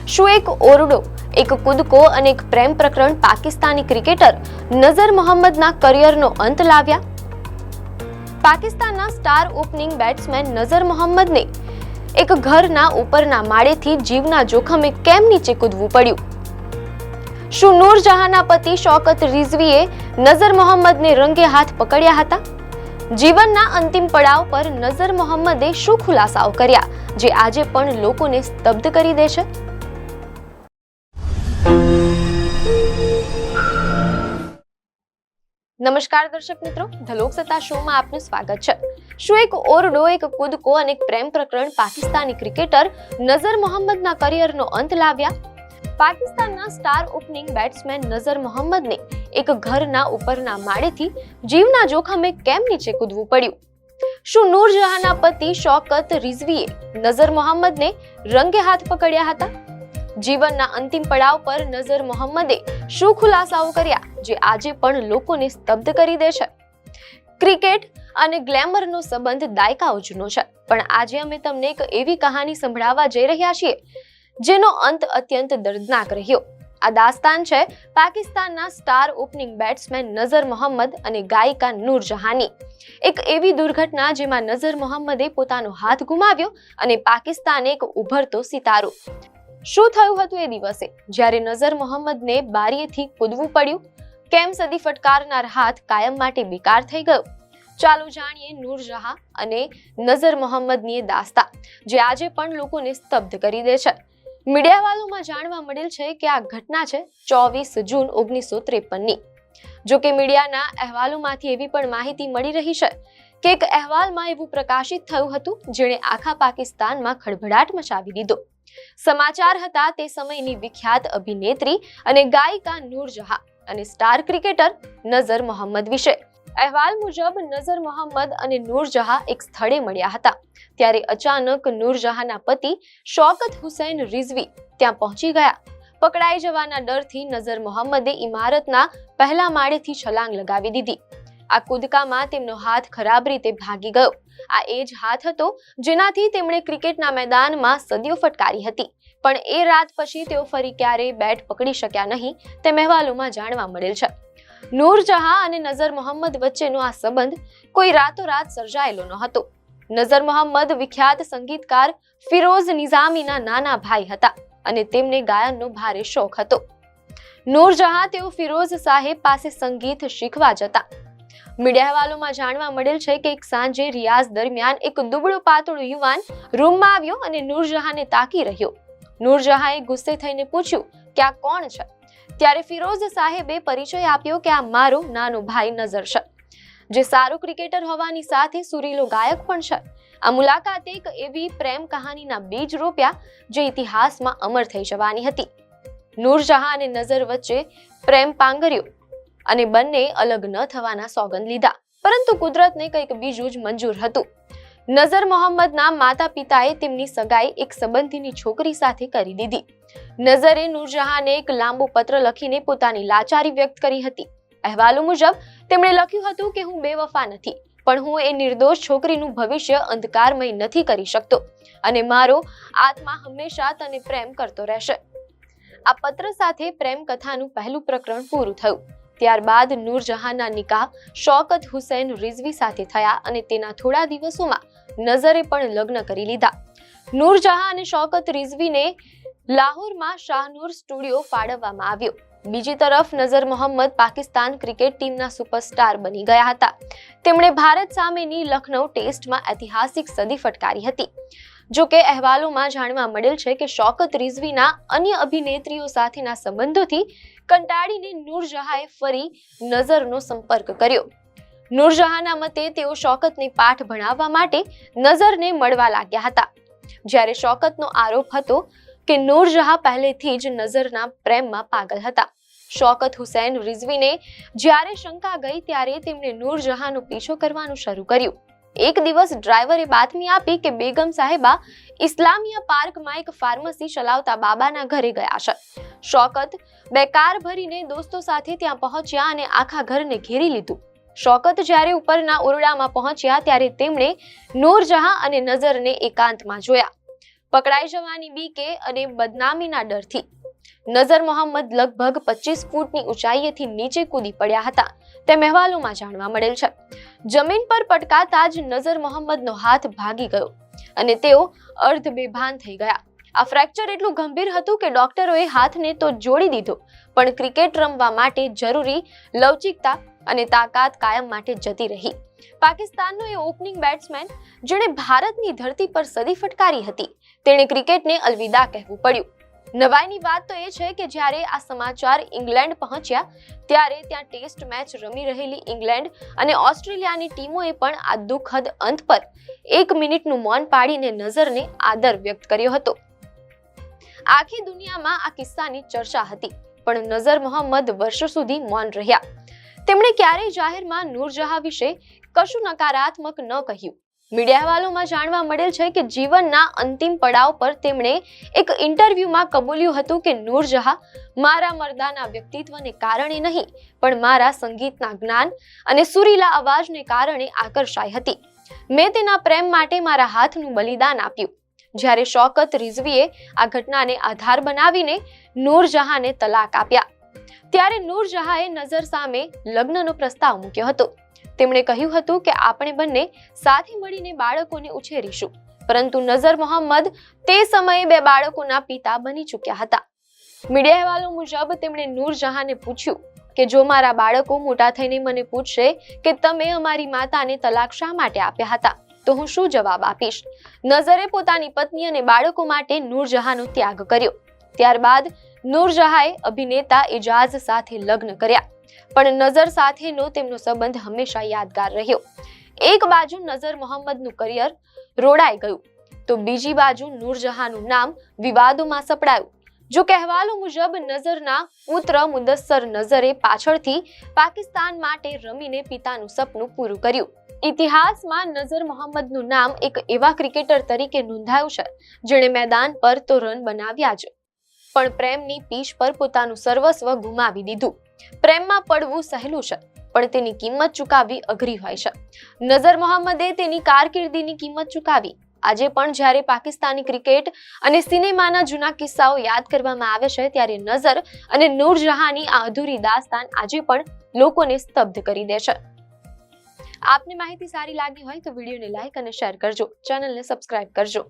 શું એક ઓરડો, એક કૂદકો અને એક પ્રેમ પ્રકરણ પાકિસ્તાની ક્રિકેટર નઝર મોહમ્મદના કરિયરનો અંત લાવ્યા? પાકિસ્તાનના સ્ટાર ઓપનિંગ બેટ્સમેન નઝર મોહમ્મદને એક ઘરના ઉપરના માળેથી જીવના જોખમે કેમ નીચે કૂદવું પડ્યું? શું નૂરજહાંના પતિ શૌકત રિઝવીએ નઝર મોહમ્મદને રંગે હાથ પકડ્યા હતા? જીવનના અંતિમ પડાવ પર નઝર મોહમ્મદે શું ખુલાસાઓ કર્યા જે આજે પણ લોકોને સ્તબ્ધ કરી દે છે? નમસ્કાર દર્શક મિત્રો, ધ લોકસત્તા શોમાં આપનું સ્વાગત છે. શું એક ઓરડો, એક કૂદકો અને એક પ્રેમ પ્રકરણ પાકિસ્તાની ક્રિકેટર નઝર મોહમ્મદના કરિયરનો અંત લાવ્યા? પાકિસ્તાનના સ્ટાર ઓપનિંગ બેટ્સમેન નઝર મોહમ્મદને એક ઘરના ઉપરના માળેથી જીવના જોખમે કેમ નીચે કૂદવું પડ્યું? શું નૂરજહાંના પતિ શૌકત રિઝવીએ નઝર મોહમ્મદને રંગે હાથ પકડ્યા હતા? જીવનના અંતિમ પડાવ પર નઝર મોહમ્મદે શું ખુલાસાઓ કર્યા જે આજે પણ લોકોને સ્તબ્ધ કરી દે છે? ક્રિકેટ અને ગ્લેમરનો સંબંધ દાયકાઓ જૂનો છે, પણ આજે અમે તમને એક એવી કહાની સંભળાવવા જઈ રહ્યા છીએ જેનો અંત અત્યંત દર્દનાક રહ્યો. આ દાસ્તાન છે પાકિસ્તાનના સ્ટાર ઓપનિંગ બેટ્સમેન નઝર મોહમ્મદ અને ગાયિકા નૂરજહાંની. એક એવી દુર્ઘટના જેમાં નઝર મોહમ્મદે પોતાનો હાથ ગુમાવ્યો અને પાકિસ્તાન એક ઉભરતો સિતારો. શું થયું હતું એ દિવસે જ્યારે નઝર મોહમ્મદને બારીએથી કૂદવું પડ્યું? કેમ સદી ફટકારનાર હાથ કાયમ માટે બેકાર થઈ ગયો? ચાલો જાણીએ નૂરજહાં અને નઝર મોહમ્મદની એ દાસ્તા જે આજે પણ લોકોને સ્તબ્ધ કરી દે છે. મીડિયાવાલોમાં જાણવા મળેલ છે કે આ ઘટના છે 24 જૂન 1953ની. જો કે મીડિયાના અહેવાલોમાંથી એવી પણ માહિતી મળી રહી છે કે એક અહેવાલમાં એવું પ્રકાશિત થયું હતું જેણે આખા પાકિસ્તાનમાં ખળભળાટ મચાવી દીધો. સમાચાર હતા તે સમયની વિખ્યાત અભિનેત્રી અને ગાયિકા નૂરજહાં અને સ્ટાર ક્રિકેટર નઝર મોહમ્મદ વિશે. અહેવાલ મુજબ નઝર મોહમ્મદ અને નૂરજહાં એક સ્થળે મળ્યા હતા. ત્યારે અચાનક નૂરજહાંના પતિ શૌકત હુસૈન રિઝવી ત્યાં પહોંચી ગયા. પકડાઈ જવાના ડરથી નઝર મોહમ્મદે ઇમારતના પહેલા માળેથી છલાંગ લગાવી દીધી. આ કૂદકામાં તેમનો હાથ ખરાબ રીતે ભાગી ગયો. આ એ જ હાથ હતો જેનાથી તેમણે ક્રિકેટના મેદાનમાં સદીઓ ફટકારી હતી, પણ એ રાત પછી તેઓ ફરી ક્યારેય બેટ પકડી શક્યા નહીં તેમ અહેવાલોમાં જાણવા મળેલ છે. નૂરજહાં અને નઝર મોહમ્મદ વચ્ચેનો આ સંબંધ કોઈ રાતોરાત સર્જાયેલો ન હતો. નઝર મોહમ્મદ વિખ્યાત સંગીતકાર ફિરોઝ નિઝામીના નાના ભાઈ હતા અને તેમને ગાયનનો ભારે શોખ હતો. નૂરજહાં તેઓ ફિરોઝ સાહેબ પાસે સંગીત શીખવા જતા. મીડિયા અહેવાલોમાં જાણવા મળેલ છે કે એક સાંજે રિયાઝ દરમિયાન એક દુબળો પાતળો યુવાન રૂમમાં આવ્યો અને નૂરજહાંને તાકી રહ્યો. નૂરજહાંએ ગુસ્સે થઈને પૂછ્યું કે આ કોણ છે? ત્યારે ફિરોઝ સાહેબે પરિચય આપ્યો કે આ મારો નાનો ભાઈ નઝર છે, જે સારો ક્રિકેટર હોવાની સાથે સુરીલો ગાયક પણ છે. આ મુલાકાતે એક એવી પ્રેમ કહાનીના બીજ રોપ્યા જે ઇતિહાસમાં અમર થઈ જવાની હતી. નૂરજહાં અને નઝર વચ્ચે પ્રેમ પાંગર્યો અને બંને અલગ ન થવાના સોગંદ લીધા, પરંતુ કુદરતને કંઈક બીજું જ મંજૂર હતું. નઝર મોહમ્મદના માતા પિતાએ તેમની સગાઈ એક સંબંધીની છોકરી સાથે કરી દીધી. નઝરે નૂરજહાંને એક લાંબો પત્ર લખીને પોતાની લાચારી વ્યક્ત કરી હતી. અહેવાલો મુજબ તેમણે લખ્યું હતું કે હું બેવફા નથી, પણ હું એ નિર્દોષ છોકરીનું ભવિષ્ય અંધકારમય નથી કરી શકતો અને મારો આત્મા હંમેશા તને પ્રેમ કરતો રહેશે. આ પત્ર સાથે પ્રેમ કથાનું પહેલું પ્રકરણ પૂરું થયું. ત્યારબાદ નૂરજહાંના નિકાહ શૌકત હુસૈન રિઝવી સાથે થયા અને તેના થોડા દિવસોમાં નઝરે પણ લગ્ન કરી લીધા. નૂરજહાં અને શૌકત રિઝવીને લાહોરમાં શાહનૂર સ્ટુડિયો ફાળવવામાં આવ્યો. બીજી તરફ નઝર મોહમ્મદ પાકિસ્તાન ક્રિકેટ ટીમના સુપરસ્ટાર બની ગયા હતા. તેમણે ભારત સામેની લખનૌ ટેસ્ટમાં ઐતિહાસિક સદી ફટકારી હતી. જો કે અહેવાલોમાં જાણવા મળેલ છે કે શૌકત રિઝવીના અન્ય અભિનેત્રીઓ સાથેના સંબંધોથી કંટાળીને નૂરજહાંએ ફરી નઝરનો સંપર્ક કર્યો. નૂરજહાંના મતે તેઓ શૌકતને પાઠ ભણાવવા માટે નઝરને મળવા લાગ્યા હતા. જ્યારે શૌકતનો આરોપ હતો કે નૂરજહાં પહેલેથી જ નઝરના પ્રેમમાં પાગલ હતા. શૌકત હુસૈન રિઝવીને જ્યારે શંકા ગઈ ત્યારે તેમણે નૂરજહાંનો પીછો કરવાનું શરૂ કર્યું. એક દિવસ ડ્રાઈવરે બાતમી આપી કે બેગમ સાહેબા ઇસ્લામિયા પાર્કમાં એક ફાર્મસી ચલાવતા બાબાના ઘરે ગયા છે. શૌકત બે કાર ભરીને દોસ્તો સાથે ત્યાં પહોંચ્યા અને આખા ઘરને ઘેરી લીધું. શૌકત જ્યારે ઉપરના ઓરડામાં પહોંચ્યા ત્યારે તેમણે નૂરજહાં અને નઝરને એકાંતમાં જોયા. પકડાઈ જવાની બીકે અને બદનામીના ડરથી નઝર મોહમ્મદ લગભગ 25 ફૂટની ઊંચાઈએથી નીચે કૂદી પડ્યા હતા તેમ અહેવાલોમાં જાણવા મળેલ છે. જમીન પર પટકાતા જ નઝર મોહમ્મદનો હાથ ભાગી ગયો અને તેઓ અર્ધ બેભાન થઈ ગયા. આ ફ્રેક્ચર એટલું ગંભીર હતું કે ડોક્ટરોએ હાથને તો જોડી દીધો, પણ ક્રિકેટ રમવા માટે જરૂરી લવચિકતા અને તાકાત કાયમ માટે જતી રહી. પાકિસ્તાનનો એ ઓપનિંગ બેટ્સમેન જેણે ભારતની ધરતી પર સદી ફટકારી હતી, તેણે ક્રિકેટને અલવિદા કહેવું પડ્યું. નવાઈની વાત તો એ છે કે જ્યારે આ સમાચાર ઇંગ્લેન્ડ પહોંચ્યા ત્યારે ત્યાં ટેસ્ટ મેચ રમી રહેલી ઇંગ્લેન્ડ અને ઓસ્ટ્રેલિયાની ટીમોએ પણ આ દુઃખદ અંત પર 1 મિનિટનું મૌન પાડીને નઝરને આદર વ્યક્ત કર્યો હતો. આખી દુનિયામાં આ કિસ્સાની ચર્ચા હતી, પણ નઝર મોહમ્મદ વર્ષો સુધી મૌન રહ્યા. તેમણે ક્યારેય જાહેરમાં નૂરજહાં વિશે કશું નકારાત્મક ન કહ્યું. મીડિયા અહેવાલોમાં જાણવા મળેલ છે કે જીવનના અંતિમ પડાવ પર તેમણે એક ઇન્ટરવ્યુમાં કબૂલ્યું હતું કે નૂરજહાં મારા મર્દાના વ્યક્તિત્વને કારણે નહીં, પણ મારા સંગીતના જ્ઞાન અને સુરીલા અવાજને કારણે આકર્ષાઈ હતી. મેં તેના પ્રેમ માટે મારા હાથનું બલિદાન આપ્યું. જ્યારે શૌકત રિઝવીએ આ ઘટનાને આધાર બનાવીને નૂરજહાંને તલાક આપ્યા, ત્યારે નૂરજહાંએ નઝર સામે લગ્નનો પ્રસ્તાવ મૂક્યો હતો. તેમણે કહ્યું હતું કે આપણે બંને સાથે મળીને બાળકોને ઉછેરીશું, પરંતુ નઝર મોહમ્મદ તે સમયે 2 બાળકોના પિતા બની ચૂક્યા હતા. મીડિયા અહેવાલો મુજબ તેમણે નૂરજહાંને પૂછ્યું કે જો મારા બાળકો મોટા થઈને મને પૂછશે કે તમે અમારી માતાને તલાક શા માટે આપ્યા હતા, તો હું શું જવાબ આપીશ? નઝરે પોતાની પત્ની અને બાળકો માટે નૂરજહાંનો ત્યાગ કર્યો. ત્યારબાદ નૂરજહાંએ અભિનેતા એજાઝ સાથે લગ્ન કર્યા, પણ નઝર સાથેનો તેમનો સંબંધ હંમેશા યાદગાર રહ્યો. એક બાજુ નઝર મોહમ્મદનું કરિયર રોડાઈ ગયું, તો બીજી બાજુ નૂરજહાંનું નામ વિવાદોમાં સપડાયું. જો અહેવાલો મુજબ નઝરના પુત્ર મુદસ્સર નઝરે પાછળથી પાકિસ્તાન માટે રમીને પિતાનું સપનું પૂરું કર્યું. ઇતિહાસમાં નઝર મોહમ્મદનું નામ એક એવા ક્રિકેટર તરીકે નોંધાયું છે જેણે મેદાન પર તો રન બનાવ્યા જ, પણ પ્રેમની પીચ પર પોતાનું સર્વસ્વ ગુમાવી દીધું. પ્રેમમાં પડવું સહેલું છે, પણ તેની કિંમત ચૂકવવી અઘરી હોય છે. નઝર મોહમ્મદે તેની કારકિર્દીની કિંમત ચૂકવી. આજે પણ જ્યારે પાકિસ્તાની ક્રિકેટ અને સિનેમાના જૂના કિસ્સાઓ યાદ કરવામાં આવે છે, ત્યારે નઝર અને નૂરજહાંની આ અધૂરી દાસ્તાન આજે પણ લોકોને સ્તબ્ધ કરી દે છે. આપને માહિતી સારી લાગી હોય તો વિડીયોને લાઈક અને શેર કરજો, ચેનલને સબસ્ક્રાઇબ કરજો.